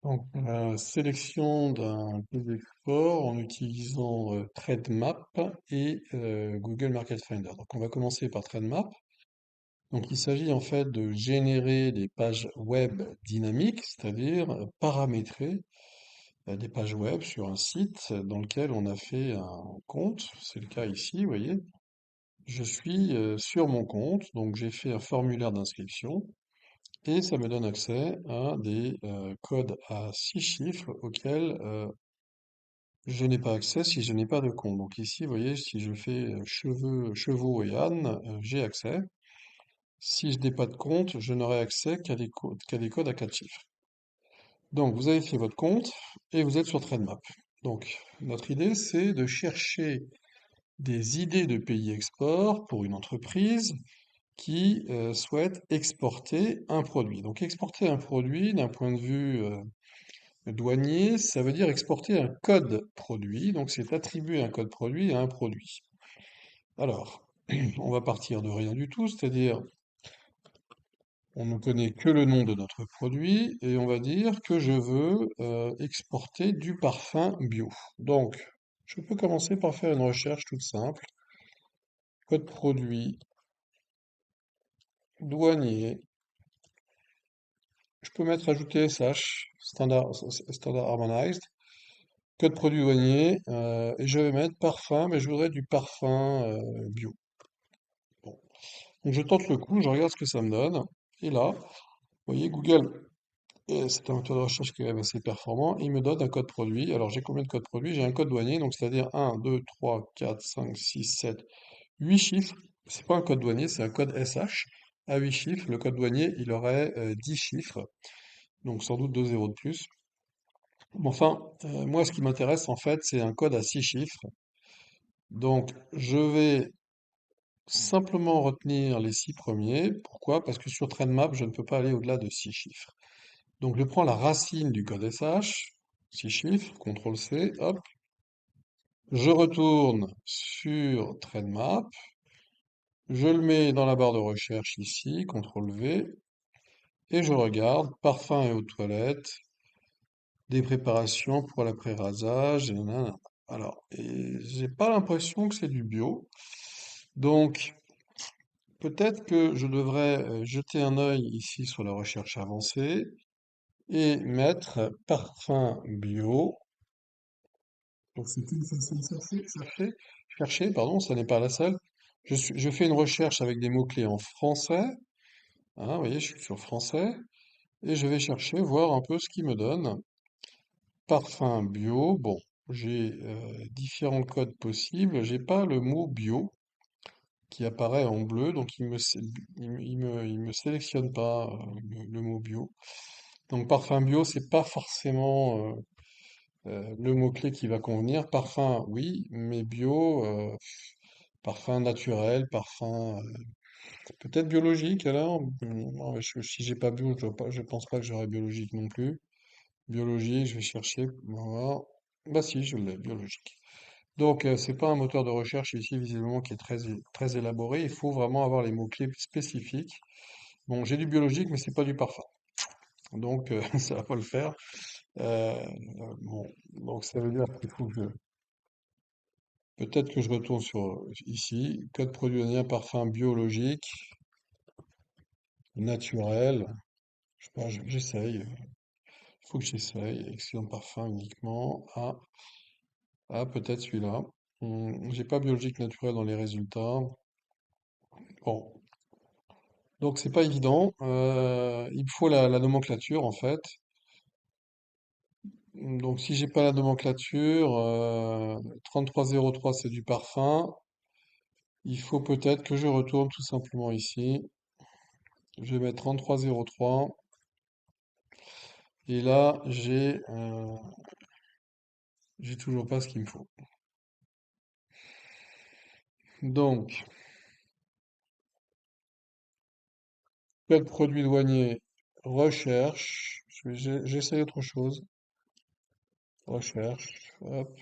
Donc, sélection d'un pays d'export en utilisant TradeMap et Google Market Finder. Donc, on va commencer par TradeMap. Donc, il s'agit en fait de générer des pages web dynamiques, c'est-à-dire paramétrer des pages web sur un site dans lequel on a fait un compte. C'est le cas ici, vous voyez. Je suis sur mon compte, donc j'ai fait un formulaire d'inscription. Et ça me donne accès à des codes à 6 chiffres auxquels je n'ai pas accès si je n'ai pas de compte. Donc ici, vous voyez, si je fais chevaux et ânes, j'ai accès. Si je n'ai pas de compte, je n'aurai accès qu'à des codes à 4 chiffres. Donc vous avez fait votre compte et vous êtes sur TradeMap. Donc notre idée, c'est de chercher des idées de pays export pour une entreprise qui souhaite exporter un produit. Donc exporter un produit d'un point de vue douanier, ça veut dire exporter un code produit, donc c'est attribuer un code produit à un produit. Alors, on va partir de rien du tout, c'est-à-dire on ne connaît que le nom de notre produit et on va dire que je veux exporter du parfum bio. Donc, je peux commencer par faire une recherche toute simple. Code produit, douanier. Je peux mettre ajouter SH, Standard Harmonized. Code produit douanier, et je vais mettre parfum, mais je voudrais du parfum bio. Bon. Donc je tente le coup, je regarde ce que ça me donne. Et là, vous voyez, Google, c'est un moteur de recherche qui est quand même assez performant, il me donne un code produit. Alors j'ai combien de codes produits? J'ai un code douanier, donc c'est-à-dire 1, 2, 3, 4, 5, 6, 7, 8 chiffres. C'est pas un code douanier, c'est un code SH à 8 chiffres. Le code douanier, il aurait 10 chiffres, donc sans doute 2 zéros de plus. Mais enfin, moi ce qui m'intéresse en fait, c'est un code à 6 chiffres. Donc je vais simplement retenir les 6 premiers. Pourquoi? Parce que sur TradeMap, je ne peux pas aller au-delà de 6 chiffres. Donc je prends la racine du code SH, 6 chiffres, CTRL C, hop. Je retourne sur TradeMap, je le mets dans la barre de recherche ici, CTRL V, et je regarde parfum et eau de toilette, des préparations pour l'après-rasage, et nanana. Alors, et j'ai pas l'impression que c'est du bio. Donc, peut-être que je devrais jeter un œil ici sur la recherche avancée et mettre parfum bio. Donc c'est une façon de chercher, pardon, ça n'est pas la seule. Je fais une recherche avec des mots-clés en français. Hein, vous voyez, je suis sur français et je vais chercher, voir un peu ce qu'il me donne. Parfum bio, bon, j'ai différents codes possibles. J'ai pas le mot bio qui apparaît en bleu, donc il me sélectionne pas le mot bio. Donc parfum bio, c'est pas forcément le mot-clé qui va convenir. Parfum, oui, mais bio, parfum naturel, parfum peut-être biologique alors. Non, mais si j'ai pas bio, je pense pas que j'aurai biologique non plus. Biologique, je vais chercher. Voilà. Bah si, je l'ai, biologique. Donc, c'est pas un moteur de recherche ici, visiblement, qui est très élaboré. Il faut vraiment avoir les mots-clés spécifiques. Bon, j'ai du biologique, mais c'est pas du parfum. Donc, ça va pas le faire. Euh, bon, donc ça veut dire qu'il faut que peut-être que je retourne sur ici, code produit indien, parfum biologique, naturel. Je sais pas, j'essaye. Il faut que j'essaye. Excellent parfum uniquement. Peut-être celui-là. J'ai pas biologique naturel dans les résultats. Bon, donc c'est pas évident. Il me faut la nomenclature en fait. Donc si j'ai pas la nomenclature, 3303 c'est du parfum. Il faut peut-être que je retourne tout simplement ici. Je vais mettre 3303. Et là, j'ai toujours pas ce qu'il me faut. Donc, quel produit douanier? Recherche. J'essaye autre chose. Recherche. Hop.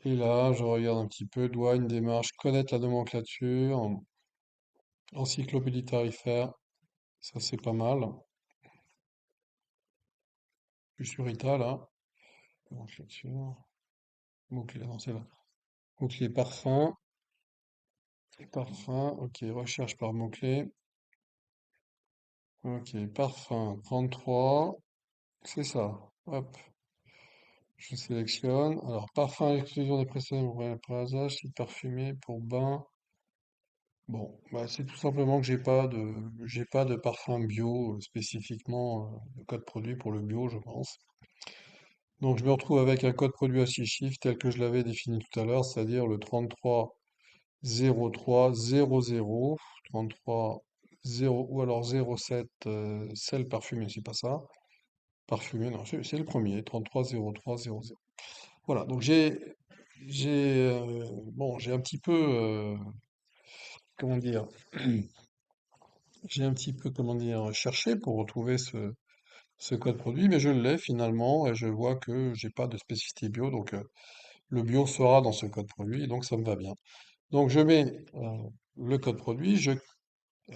Et là, je regarde un petit peu. Douane, démarche, connaître la nomenclature. Encyclopédie tarifaire. Ça, c'est pas mal. Je suis sur Rita là. Donc, lecture. Mot-clé, non, c'est là. Mot-clé parfum. Parfum, ok, recherche par mot-clé. Ok, parfum 33, c'est ça. Hop, je sélectionne. Alors, parfum à l'exclusion des précédents présage, site parfumé pour bain. Bon, bah, c'est tout simplement que j'ai pas de parfum bio spécifiquement de code produit pour le bio, je pense. Donc, je me retrouve avec un code produit à 6 chiffres tel que je l'avais défini tout à l'heure, c'est-à-dire le 33 03 00 33 0 ou alors 07 sel parfumé, c'est pas ça. Parfumé, non, c'est le premier, 33 03 00. Voilà, donc j'ai un petit peu comment dire j'ai un petit peu comment dire cherché pour retrouver ce code produit, mais je l'ai finalement et je vois que j'ai pas de spécificité bio, donc le bio sera dans ce code produit, donc ça me va bien. Donc je mets le code produit,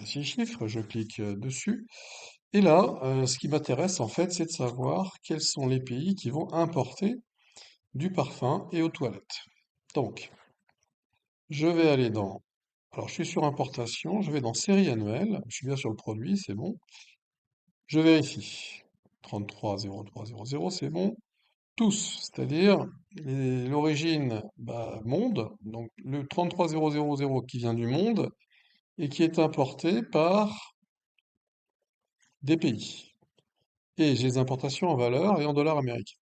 6 chiffres, je clique dessus. Et là, ce qui m'intéresse en fait, c'est de savoir quels sont les pays qui vont importer du parfum et aux toilettes. Donc, je vais aller dans... Alors, je suis sur importation, je vais dans série annuelle, je suis bien sur le produit, c'est bon. Je vérifie. 33 03 00, c'est bon. Tous, c'est-à-dire l'origine monde, donc le 33 000 qui vient du monde et qui est importé par des pays. Et j'ai les importations en valeur et en dollars américains.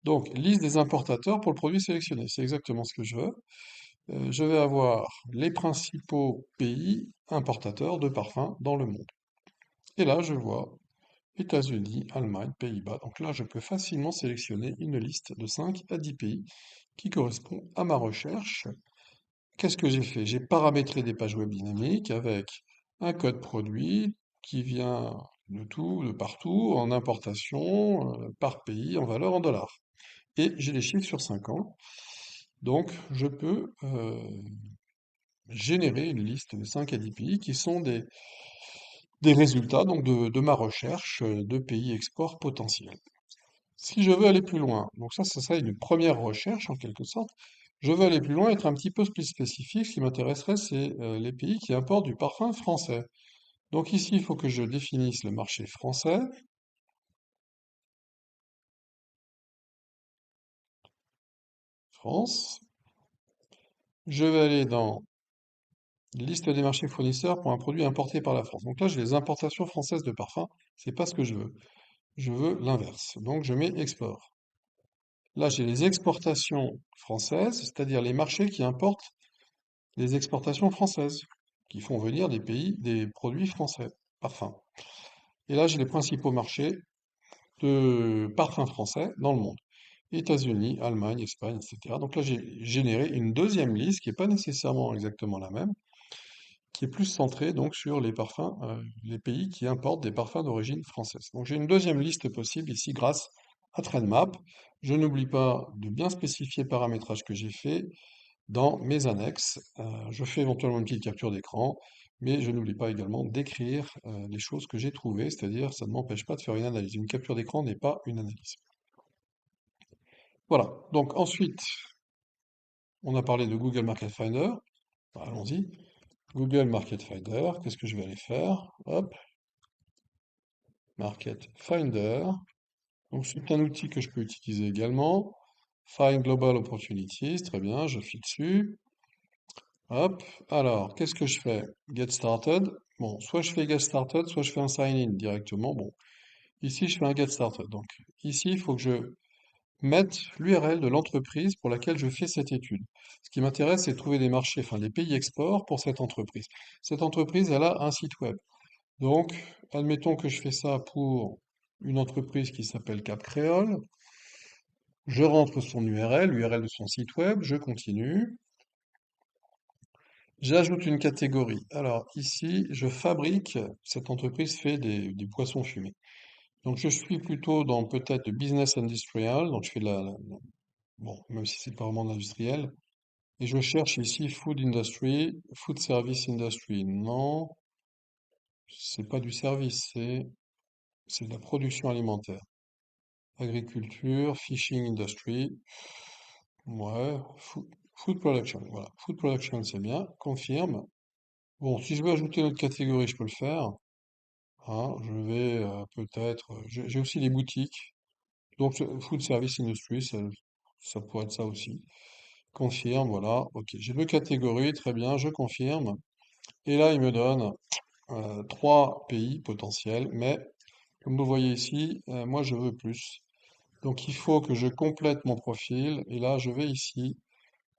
Donc, liste des importateurs pour le produit sélectionné. C'est exactement ce que je veux. Je vais avoir les principaux pays importateurs de parfums dans le monde. Et là, je vois États-Unis, Allemagne, Pays-Bas. Donc là, je peux facilement sélectionner une liste de 5 à 10 pays qui correspond à ma recherche. Qu'est-ce que j'ai fait? J'ai paramétré des pages web dynamiques avec un code produit qui vient de tout, de partout, en importation, par pays, en valeur, en dollars. Et j'ai les chiffres sur 5 ans. Donc, je peux générer une liste de 5 à 10 pays qui sont des résultats donc de ma recherche de pays export potentiels. Si je veux aller plus loin, donc ça serait une première recherche en quelque sorte. Je veux aller plus loin, être un petit peu plus spécifique. Ce qui m'intéresserait, c'est les pays qui importent du parfum français. Donc ici, il faut que je définisse le marché français. France. Je vais aller dans liste des marchés fournisseurs pour un produit importé par la France. Donc là, j'ai les importations françaises de parfums. C'est pas ce que je veux. Je veux l'inverse. Donc je mets export. Là, j'ai les exportations françaises, c'est-à-dire les marchés qui importent les exportations françaises, qui font venir des pays, des produits français, parfums. Et là, j'ai les principaux marchés de parfums français dans le monde. États-Unis, Allemagne, Espagne, etc. Donc là, j'ai généré une deuxième liste qui n'est pas nécessairement exactement la même, qui est plus centrée donc sur les parfums, les pays qui importent des parfums d'origine française. Donc j'ai une deuxième liste possible ici grâce à TrendMap. Je n'oublie pas de bien spécifier le paramétrage que j'ai fait dans mes annexes. Je fais éventuellement une petite capture d'écran, mais je n'oublie pas également d'écrire les choses que j'ai trouvées, c'est-à-dire ça ne m'empêche pas de faire une analyse. Une capture d'écran n'est pas une analyse. Voilà, donc ensuite, on a parlé de Google Market Finder. Bah, allons-y. Google Market Finder, qu'est-ce que je vais aller faire? Hop, Market Finder. Donc c'est un outil que je peux utiliser également. Find Global Opportunities, très bien, je file dessus. Hop, alors, qu'est-ce que je fais? Get started. Bon, soit je fais get started, soit je fais un sign in directement. Bon, ici je fais un get started. Donc, ici, il faut que je mette l'URL de l'entreprise pour laquelle je fais cette étude. Ce qui m'intéresse, c'est de trouver des marchés, enfin des pays export pour cette entreprise. Cette entreprise, elle a un site web. Donc, admettons que je fais ça pour une entreprise qui s'appelle Cap Créole. Je rentre son URL, l'URL de son site web, je continue. J'ajoute une catégorie. Alors ici, je fabrique, cette entreprise fait des poissons fumés. Donc je suis plutôt dans peut-être le business industrial, donc je fais bon, même si c'est pas vraiment de l'industriel. Et je cherche ici food industry, food service industry. Non, c'est pas du service, c'est de la production alimentaire. Agriculture, fishing industry, ouais, food production, voilà. Food production, c'est bien, confirme. Bon, si je veux ajouter une autre catégorie, je peux le faire. Hein, je vais peut-être. J'ai aussi les boutiques. Donc, food service industry, ça pourrait être ça aussi. Confirme, voilà. Ok, j'ai deux catégories, très bien, je confirme. Et là, il me donne trois pays potentiels, mais comme vous voyez ici, moi je veux plus. Donc il faut que je complète mon profil, et là je vais ici,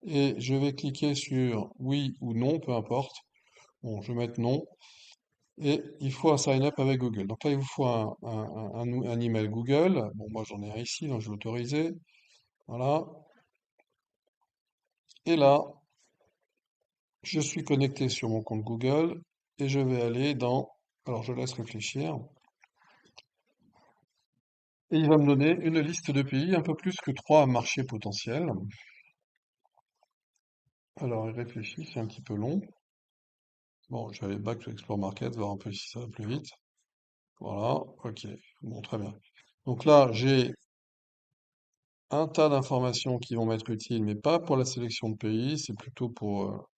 et je vais cliquer sur oui ou non, peu importe. Bon, je vais mettre non, et il faut un sign up avec Google. Donc là, il vous faut un email Google. Bon, moi j'en ai un ici, donc je vais l'autoriser. Voilà. Et là, je suis connecté sur mon compte Google, et je vais aller dans... Alors je laisse réfléchir. Et il va me donner une liste de pays, un peu plus que trois marchés potentiels. Alors, il réfléchit, c'est un petit peu long. Bon, je vais aller back to Explore Market, voir un peu si ça va plus vite. Voilà, ok. Bon, très bien. Donc là, j'ai un tas d'informations qui vont m'être utiles, mais pas pour la sélection de pays, c'est plutôt pour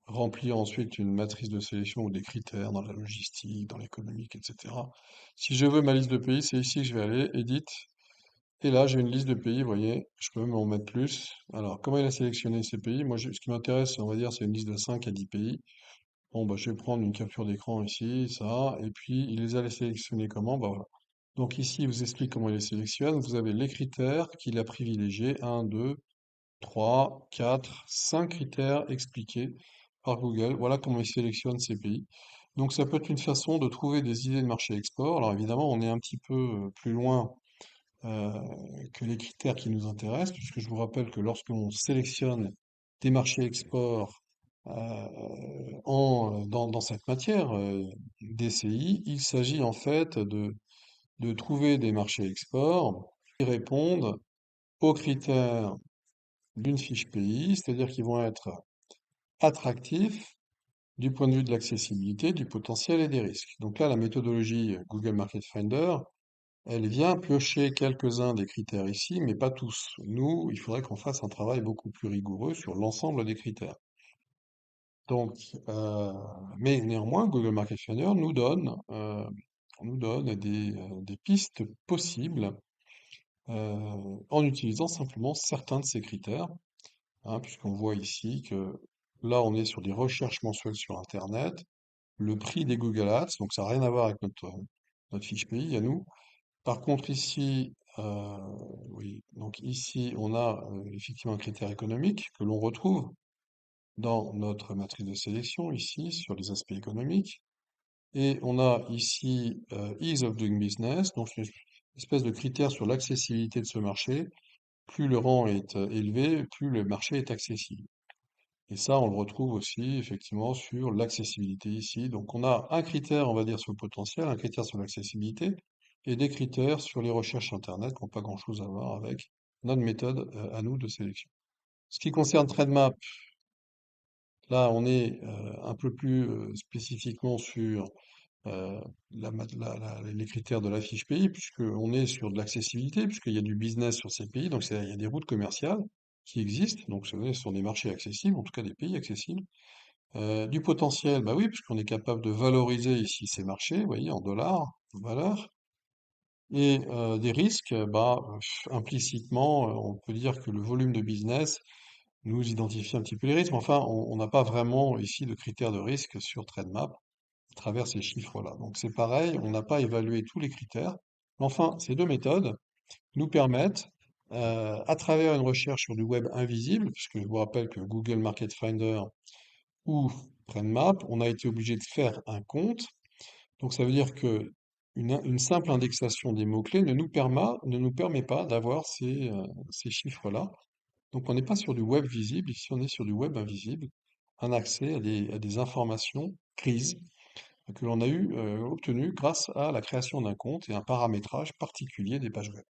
remplir ensuite une matrice de sélection ou des critères dans la logistique, dans l'économique, etc. Si je veux ma liste de pays, c'est ici que je vais aller, Edit, et là, j'ai une liste de pays, vous voyez, je peux même en mettre plus. Alors, comment il a sélectionné ces pays? Moi, ce qui m'intéresse, on va dire, c'est une liste de 5 à 10 pays. Bon, bah, je vais prendre une capture d'écran ici, ça, et puis il les a sélectionnés comment? Bah voilà. Donc ici, il vous explique comment il les sélectionne. Vous avez les critères qu'il a privilégiés, un, 2, 3, 4, 5 critères expliqués par Google. Voilà comment il sélectionne ces pays. Donc ça peut être une façon de trouver des idées de marché export. Alors évidemment, on est un petit peu plus loin euh, que les critères qui nous intéressent, puisque je vous rappelle que lorsque l'on sélectionne des marchés export dans cette matière DCI, il s'agit en fait de trouver des marchés export qui répondent aux critères d'une fiche pays, c'est-à-dire qu'ils vont être attractifs du point de vue de l'accessibilité, du potentiel et des risques. Donc là, la méthodologie Google Market Finder, elle vient piocher quelques-uns des critères ici, mais pas tous. Nous, il faudrait qu'on fasse un travail beaucoup plus rigoureux sur l'ensemble des critères. Donc, mais néanmoins, Google Market Finder nous donne des pistes possibles en utilisant simplement certains de ces critères, hein, puisqu'on voit ici que là, on est sur des recherches mensuelles sur Internet, le prix des Google Ads, donc ça n'a rien à voir avec notre fiche pays à nous. Par contre, ici, oui, donc ici, on a effectivement un critère économique que l'on retrouve dans notre matrice de sélection, ici, sur les aspects économiques. Et on a ici Ease of Doing Business, donc c'est une espèce de critère sur l'accessibilité de ce marché. Plus le rang est élevé, plus le marché est accessible. Et ça, on le retrouve aussi effectivement sur l'accessibilité ici. Donc on a un critère, on va dire, sur le potentiel, un critère sur l'accessibilité, et des critères sur les recherches Internet qui n'ont pas grand-chose à voir avec notre méthode à nous de sélection. Ce qui concerne TradeMap, là on est un peu plus spécifiquement sur les critères de la fiche pays, puisqu'on est sur de l'accessibilité, puisqu'il y a du business sur ces pays, donc il y a des routes commerciales qui existent, donc ce sont des marchés accessibles, en tout cas des pays accessibles. Du potentiel, bah oui, puisqu'on est capable de valoriser ici ces marchés, vous voyez, en dollars, en valeur. Et des risques, bah, implicitement, on peut dire que le volume de business nous identifie un petit peu les risques, mais enfin, on n'a pas vraiment ici de critères de risque sur TradeMap à travers ces chiffres-là. Donc c'est pareil, on n'a pas évalué tous les critères. Mais enfin, ces deux méthodes nous permettent, à travers une recherche sur du web invisible, puisque je vous rappelle que Google Market Finder ou TradeMap, on a été obligé de faire un compte. Donc ça veut dire que une simple indexation des mots-clés ne nous permet pas d'avoir ces chiffres-là. Donc on n'est pas sur du web visible, ici on est sur du web invisible, un accès à des informations crises que l'on a obtenues grâce à la création d'un compte et un paramétrage particulier des pages web.